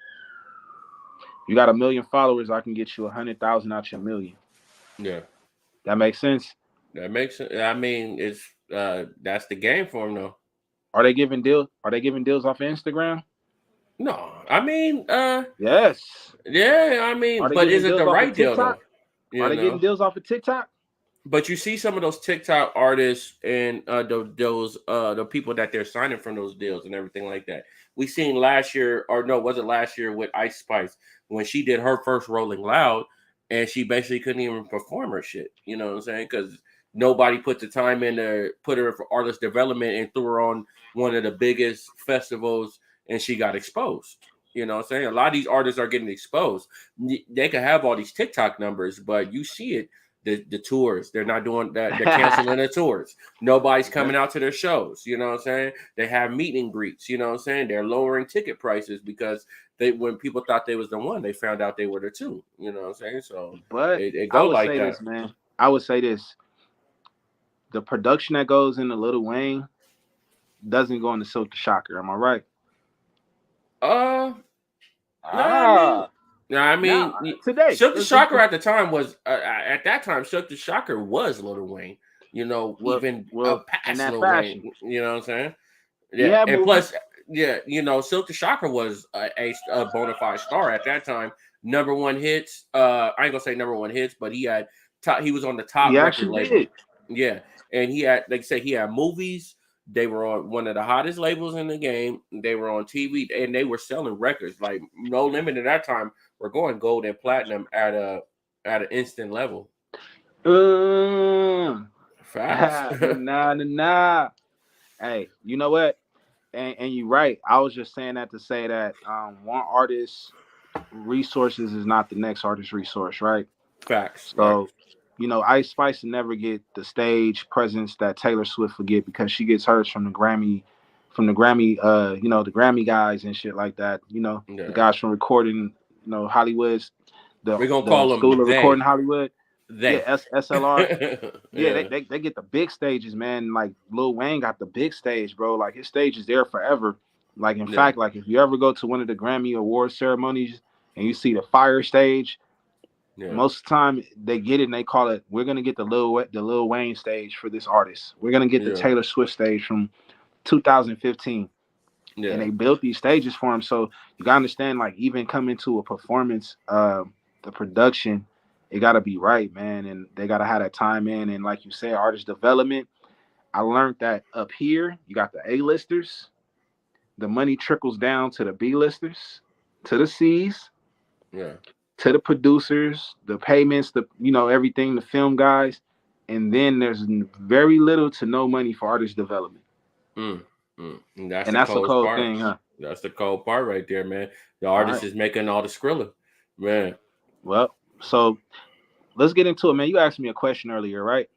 You got a million followers, I can get you 100,000 out your million. yeah. That makes sense. That makes sense. I mean, it's that's the game for him, though. Are they giving deals? Are they giving deals off of Instagram? No, I mean, Yes. yeah, I Are mean, they but giving is it deals the off of right deal TikTok? though? Are You they getting know, deals off of TikTok? but you see some of those TikTok artists and those the people that they're signing from those deals and everything like that. We seen last year, or no, was it last year with Ice Spice when she did her first Rolling Loud, and she basically couldn't even perform her shit. You know what I'm saying? Because nobody put the time in to put her for artist development and threw her on one of the biggest festivals, and she got exposed. You know what I'm saying? A lot of these artists are getting exposed. They could have all these TikTok numbers, but you see it, the tours. They're not doing that. They're canceling the tours. Nobody's Yeah. coming out to their shows. You know what I'm saying? They have meet and greets. You know what I'm saying? They're lowering ticket prices because when people thought they was the one, they found out they were the two. You know what I'm saying? So But it I go would like say that. this, man. I would say this. The production that goes into Lil Wayne doesn't go into Silk the Shocker. Am I right? Uh, no, I mean, Ah, no, I now mean, today. Shook the Shocker at the time was at that time. Shook the Shocker was Lil Wayne. You know, well, even well, in past that Lil Wayne. fashion, You know what I'm saying? he Yeah, had and movies. plus, yeah, Silk the Shocker was a bona fide star at that time. Number one hits. I ain't gonna say number one hits, but he had top. He was on the top He record actually label. did. Yeah, and he had, like I say, he had movies. They were on one of the hottest labels in the game. They were on TV, and they were selling records like No Limit at that time. Were going gold and platinum at an instant level. Uh, Facts. nah. Hey, you know what? And you're right. I was just saying that to say that one artist's resources is not the next artist's resource, right? Facts. So, Ice Spice will never get the stage presence that Taylor Swift will get because she gets hers from the Grammy, the Grammy guys and shit like that. The Yeah. guys from recording, Hollywood's the We're gonna the call School them of Recording they. Hollywood. Yeah, They. SLR. Yeah, they, Yeah. they they get the big stages, man. Like Lil Wayne got the big stage, bro. Like his stage is there forever. Like in Yeah. fact, like if you ever go to one of the Grammy Award ceremonies and you see the fire stage, Yeah. most of the time they get it and they call it. We're gonna get the Lil Wayne stage for this artist. We're gonna get the Yeah. Taylor Swift stage from 2015, and Yeah. they built these stages for him. So you gotta understand, like even coming to a performance, the production, it gotta be right, man, and they gotta have that time in. And like you said, artist development. I learned that up here, you got the A-listers. The money trickles down to the B-listers, to the C's, Yeah. to the producers, the payments, everything, the film guys, and then there's very little to no money for artist development, Mm. And that's and the that's a coldest cold part. thing, huh? That's the cold part right there, man. The All artist right. is making all the skrilla. Man. Well, so let's get into it, man. You asked me a question earlier, right?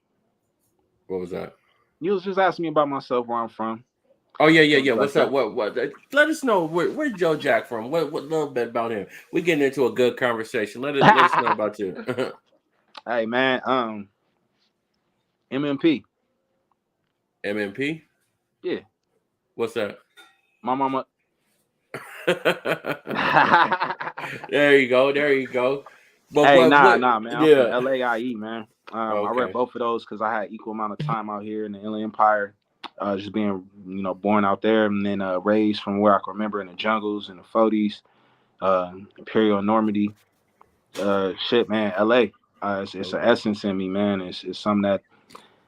What was that? You was just asking me about myself, where I'm from, Oh yeah, yeah, things yeah. like What's up? that. What? Let us know where's Joe Jacc from. What little bit about him? We getting into a good conversation. Let us know about you. Hey, man, MMP. MMP. Yeah, What's that? my mama. There you go. There you go. But Hey, what? nah, What? nah, man. I'm from Yeah. LAIE, man. I read Okay. both of those because I had equal amount of time out here in the Inland Empire, just being, born out there and then raised from where I can remember in the jungles and the 40s, Imperial Normandy. Shit, man, LA. It's an Okay. essence in me, man. It's something that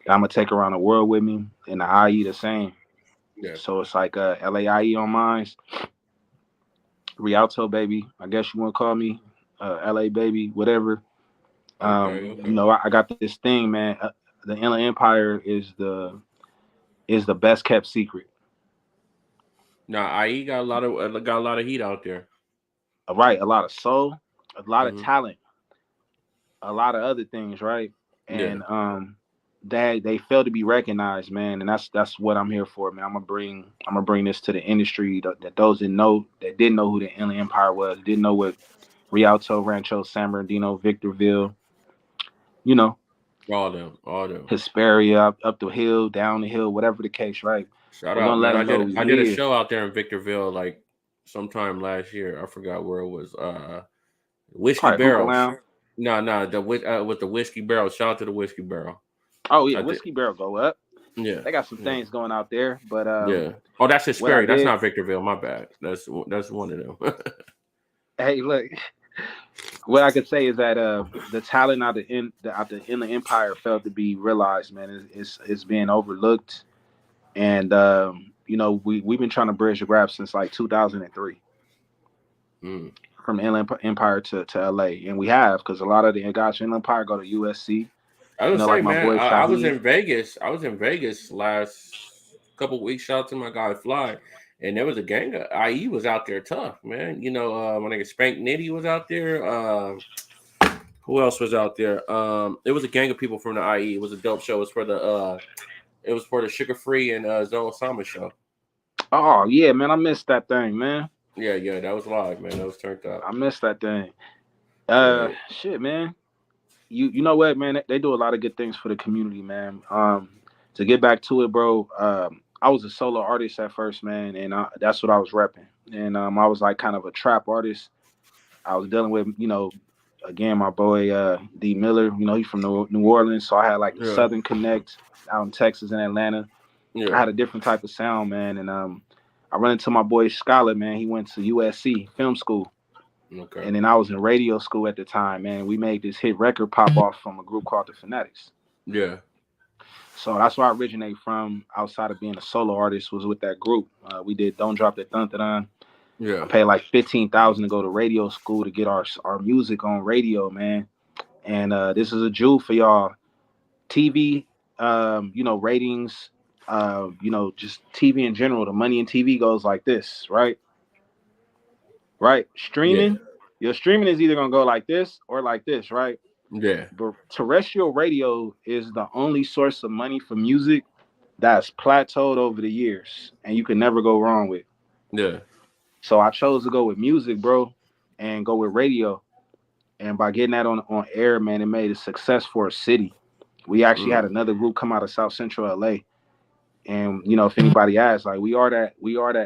I'm gonna take around the world with me, and the IE the same. Yeah. So it's like LAIE on mine, Rialto baby. I guess you want to call me LA baby, whatever. Okay. Okay. I got this thing, man. The Inland Empire is the best kept secret. Now, IE got a lot of heat out there. All right, a lot of soul, a lot of Hmm. talent, a lot of other things, right? Yeah. And they fail to be recognized, man. And that's what I'm here for, man. I'm gonna bring this to the industry that those that didn't know who the Inland Empire was, didn't know what Rialto, Rancho, San Bernardino, Victorville, you know, All them. All them. Hesperia, up the hill, down the hill, whatever the case, right? Shout We're gonna out, let man. them know we I did a here. show out there in Victorville like sometime last year. I forgot where it was. Whiskey Probably hookah Barrels. lounge. No, no, with the Whiskey Barrel. Shout out to the Whiskey Barrel. Oh yeah, I did. Whiskey Barrel go up. Yeah. They got some Yeah. things going out there, but Yeah. Oh, that's what I Hesperia. That's did, not Victorville. My bad. That's one of them. hey, look, what I could say is that the talent out the Inland Empire failed to be realized, man. It's being overlooked, and we've been trying to bridge the gap since like 2003 Mm. from the Inland Empire to LA, and we have because a lot of the guys from Inland Empire go to USC. I would say, Like my man, boy I was Shaheed. in Vegas. I was in Vegas last couple weeks. Shout out to my guy Fly, and there was a gang of IE was out there tough, man. My nigga Spank Nitty was out there. Who else was out there? It was a gang of people from the IE. It was a dope show. It was for the Sugar Free and Zoe Sama show. Oh yeah, man, I missed that thing, man. Yeah, yeah, that was live, man. That was turned up. I missed that thing. Yeah, Shit, man. You know what, man? They do a lot of good things for the community, man. To get back to it, bro. I was a solo artist at first, man, and that's what I was repping. And I was like kind of a trap artist. I was dealing with, again, my boy D Miller. He's from New Orleans, so I had like the yeah, Southern Connect out in Texas and Atlanta. I yeah. had a different type of sound, man, and I run into my boy Scholar, man. He went to USC film school. Okay. And then I was in radio school at the time, man. We made this hit record pop off from a group called the Fanatics. Yeah, So that's where I originate from. Outside of being a solo artist, was with that group. We did "Don't Drop That Dun Dun Dun." I yeah. paid like 15,000 to go to radio school to get our music on radio, man. And this is a jewel for y'all. TV, ratings, just TV in general. The money in TV goes like this, right? Right. Yeah, Streaming, your streaming is either gonna go like this or like this, right? yeah, But terrestrial radio is the only source of money for music that's plateaued over the years and you can never go wrong with. yeah. So I chose to go with music, bro, and go with radio. And by getting that on air, man, it made a success for a city. We actually had Mm. another group come out of South Central LA. And if anybody asks, like we are that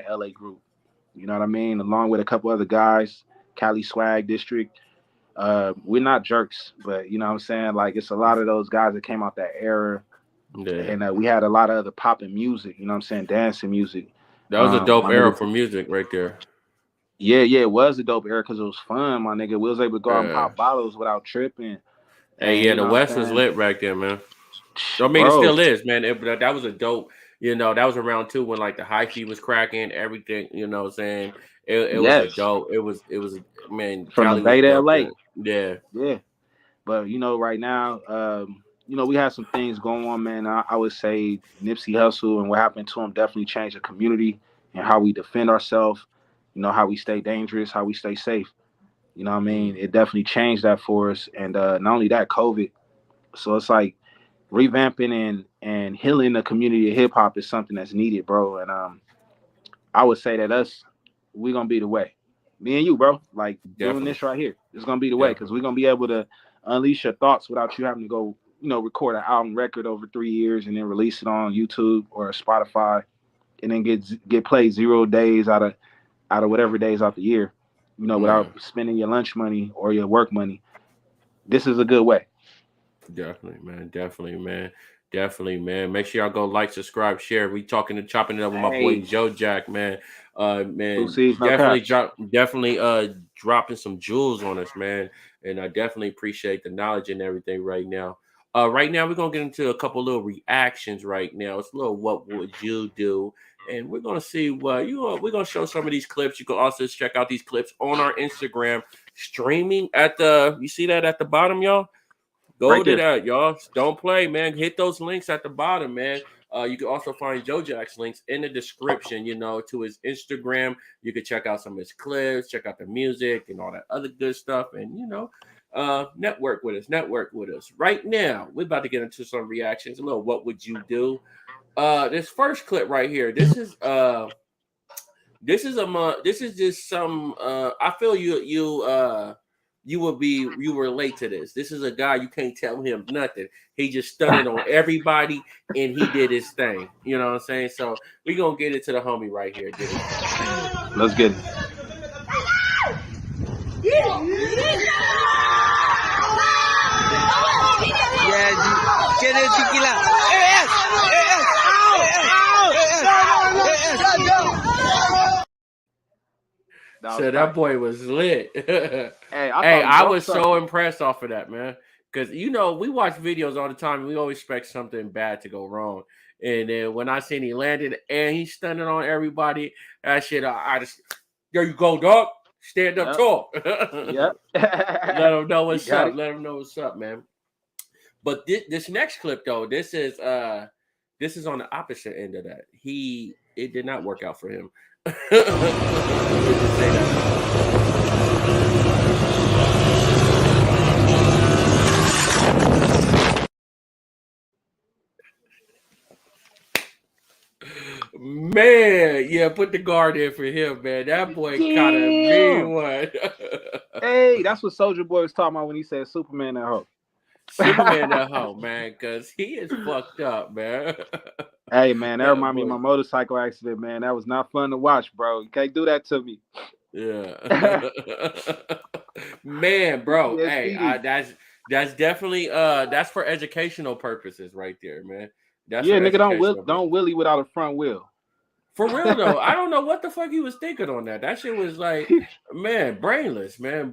LA group. You know what I mean? Along with a couple other guys, Cali Swag District. We're not jerks, but you know what I'm saying? Like it's a lot of those guys that came out that era, Yeah. and we had a lot of other popping music, you know what I'm saying? Dancing music. That was a dope My era nigga, for music right there. yeah, it was a dope era because it was fun, my nigga. We was able to go out and Yeah. pop bottles without tripping, Hey, and yeah, you the know what West I'm was saying? lit back then, man. I mean, it Bro, still is, man. But that was a dope. That was around too when like the hyphy was cracking, everything. You know, what I'm saying it was a yes, dope. It was man. from the Cali was Bay to dope LA, then. Yeah, yeah. But right now, we have some things going on, man. I would say Nipsey Hussle and what happened to him definitely changed the community and how we defend ourselves. How we stay dangerous, how we stay safe. You know what I mean? mm, It definitely changed that for us. And not only that, COVID. So it's like revamping and healing the community of hip hop is something that's needed, bro. And I would say that we're gonna be the way. Me and you, bro. Like doing definitely, this right here is gonna be the way because definitely. we're gonna be able to unleash your thoughts without you having to go record an album record over 3 years and then release it on YouTube or Spotify, and then get played 0 days out of whatever days out the year, without spending your lunch money or your work money. This is a good way. Definitely, man. Definitely, man. Make sure y'all go like, subscribe, share. We chopping it up with my boy Joe Jacc, man. Man, definitely dropping some jewels on us, man. And I definitely appreciate the knowledge and everything right now. Right now we're gonna get into a couple little reactions right now. It's a little what would you do? And we're gonna see what we're gonna show some of these clips. You can also check out these clips on our Instagram streaming at you see that at the bottom, y'all? Go right to that, y'all. Don't play, man. Hit those links at the bottom, man. You can also find Joe Jacc's links in the description, to his Instagram. You can check out some of his clips, check out the music and all that other good stuff. And, network with us. Right now, we're about to get into some reactions. A little what would you do? This first clip right here. This is just some I feel you relate to this. This is a guy you can't tell him nothing. He just stunned on everybody and he did his thing. You know what I'm saying? So we're gonna get into the homie right here. Let's get it. So that boy was lit. I was so impressed off of that, man. Because we watch videos all the time and we always expect something bad to go wrong. And then when I seen he landed and he stunning on everybody, that shit, I just, there you go, dog. Stand up tall. Yep. Let him know what's up. Let him know what's up, man. But this next clip though, this is on the opposite end of that. It did not work out for him. Man, yeah, put the guard in for him, man. That boy caught a mean one. Hey, that's what Soulja Boy was talking about when he said Superman that hoe. Superman that hoe, man, because he is fucked up, man. Hey, man, that reminded me of my motorcycle accident, man. That was not fun to watch, bro. You can't do that to me. Yeah. Man, bro. Hey, that's definitely that's for educational purposes right there, man. That's nigga, don't wheelie without a front wheel. For real though, I don't know what the fuck he was thinking on that. That shit was like, man, brainless, man.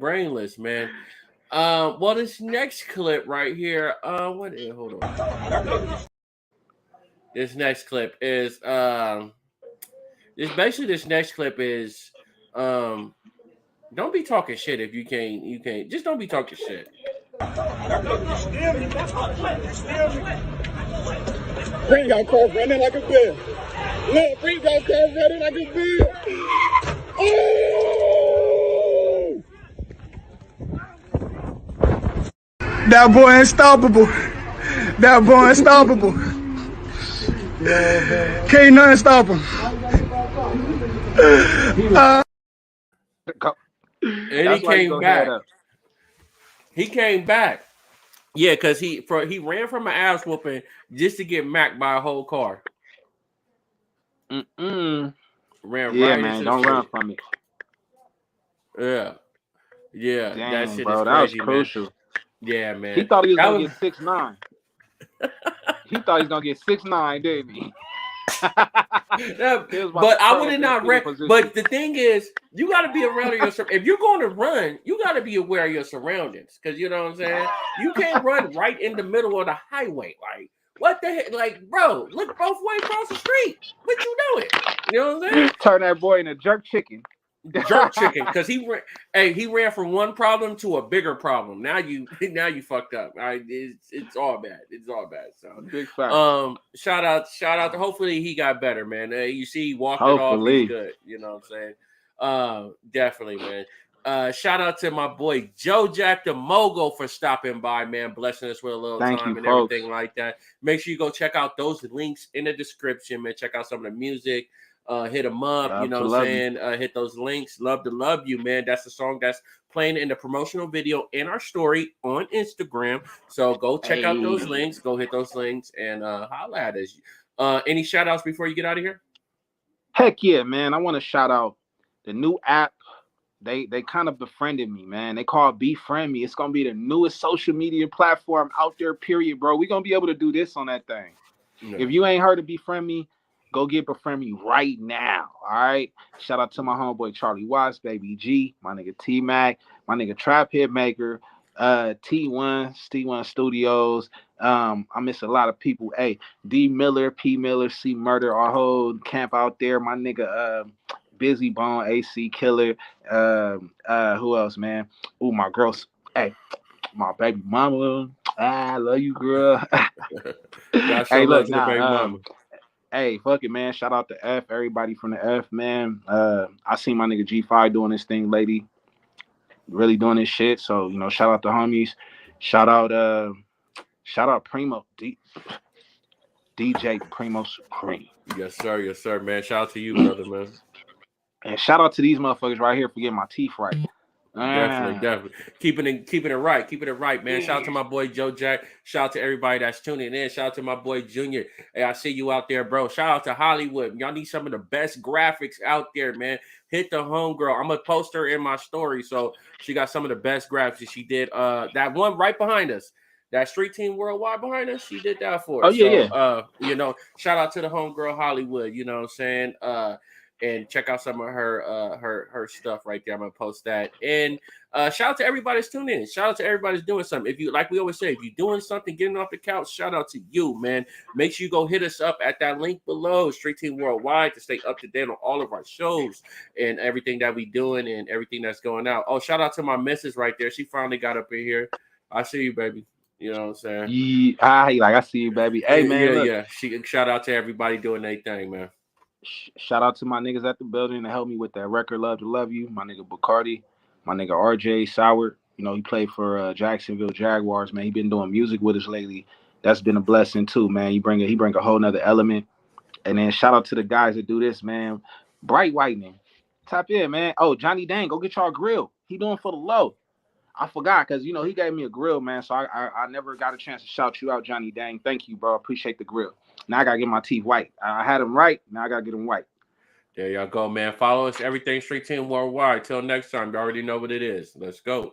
Well, this next clip right here, hold on. This next clip is don't be talking shit if you can't just don't be talking shit. Bring your car running like a bear. Look, bring your car running like a bear. Oh! That boy unstoppable. Can't nothing stop him. And he came back. He came back. Yeah, because he ran from an ass whooping just to get macked by a whole car. Ran right, man, don't run from it. Yeah. Damn, that shit bro, is that crazy, was crucial. Man. Yeah, man. He thought he was gonna get 6'9". He thought he was gonna get 6'9", didn't he? But I would have not ran. But the thing is, you got to be around your. If you're going to run, you got to be aware of your surroundings, because you know what I'm saying. You can't run right in the middle of the highway. Like, what the heck? Like, bro, look both ways across the street. What you doing? You know what I'm saying? Turn that boy into jerk chicken. Because he ran from one problem to a bigger problem. Now you fucked up. It's all bad. So big fact. Shout out to, hopefully he got better, man. You see he walked it off, he's good. You know what I'm saying? Definitely, man. Shout out to my boy Joe Jacc the Mogul for stopping by, man, blessing us with a little time and folks. Everything like that. Make sure you go check out those links in the description, man. Check out some of the music. Hit them up, you know what I'm saying? Hit those links. Love to love you, man. That's the song that's playing in the promotional video in our story on Instagram. So go check out those links. Go hit those links and holla at us. Any shout outs before you get out of here? Heck yeah, man. I want to shout out the new app. They kind of befriended me, man. They call it Befriend Me. It's gonna be the newest social media platform out there, period, bro. We're gonna be able to do this on that thing. Yeah. If you ain't heard of Befriend Me, go get Befriend Me right now. All right. Shout out to my homeboy Charlie Watts, Baby G, my nigga T Mac, my nigga Trap Hitmaker, T1 Studios. I miss a lot of people. Hey, D Miller, P Miller, C Murder, our whole camp out there. My nigga Busy Bone, AC Killer. Who else, man? Ooh, my girls. Hey, my baby mama. I love you, girl. Hey, look, nah, baby mama. Hey, fuck it, man. Shout out to F, everybody from the F, man. I seen my nigga G5 doing this thing, lady. Really doing this shit. So, you know, shout out to homies. Shout out Primo DJ Primo Supreme. Yes, sir, man. Shout out to you, brother, man. And shout out to these motherfuckers right here for getting my teeth right. Definitely. Keeping it right, man. Shout out to my boy Joe Jacc. Shout out to everybody that's tuning in. Shout out to my boy Junior. Hey, I see you out there, bro. Shout out to Hollywood. Y'all need some of the best graphics out there, man. Hit the homegirl. I'm gonna post her in my story. So she got some of the best graphics. She did that one right behind us. That Street Team Worldwide behind us, she did that for us. Oh, yeah, so, you know, shout out to the homegirl Hollywood, you know what I'm saying? And check out some of her stuff right there. I'm gonna post that. And shout out to everybody that's tuning in. Shout out to everybody that's doing something. If you, like we always say, if you're doing something, getting off the couch, shout out to you, man. Make sure you go hit us up at that link below, Street Team Worldwide, to stay up to date on all of our shows and everything that we doing and everything that's going out. Oh, shout out to my missus right there. She finally got up in here. I see you, baby. You know what I'm saying? Yeah, I see you, baby. Hey, man. Yeah. She shout out to everybody doing their thing, man. Shout out to my niggas at the building to help me with that record, Love to Love You. My nigga Bacardi, my nigga RJ Soward. You know, he played for Jacksonville Jaguars, man. He been doing music with us lately. That's been a blessing too, man. He bring a whole nother element. And then shout out to the guys that do this, man. Bright Whitening. Tap in, man. Oh, Johnny Dang, go get y'all grill. He doing for the low. I forgot because, you know, he gave me a grill, man. So I never got a chance to shout you out, Johnny Dang. Thank you, bro. Appreciate the grill. Now I got to get my teeth white. I had them right. Now I got to get them white. There y'all go, man. Follow us, everything Street Team Worldwide. Till next time, you already know what it is. Let's go.